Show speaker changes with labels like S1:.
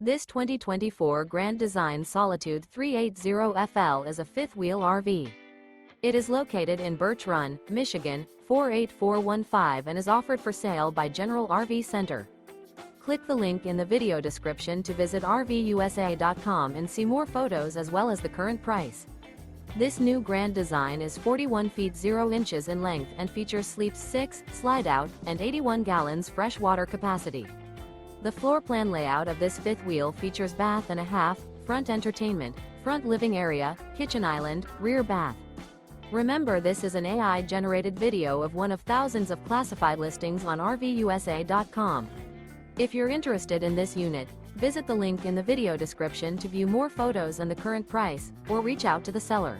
S1: This 2024 Grand Design Solitude 380FL is a fifth-wheel RV. It is located in Birch Run, Michigan, 48415 and is offered for sale by General RV Center. Click the link in the video description to visit RVUSA.com and see more photos as well as the current price. This new Grand Design is 41 feet 0 inches in length and features sleeps 6, slide-out, and 81 gallons fresh water capacity. The floor plan layout of this fifth wheel features bath and a half, front entertainment, front living area, kitchen island, rear bath. Remember, this is an AI-generated video of one of thousands of classified listings on RVUSA.com. If you're interested in this unit, visit the link in the video description to view more photos and the current price, or reach out to the seller.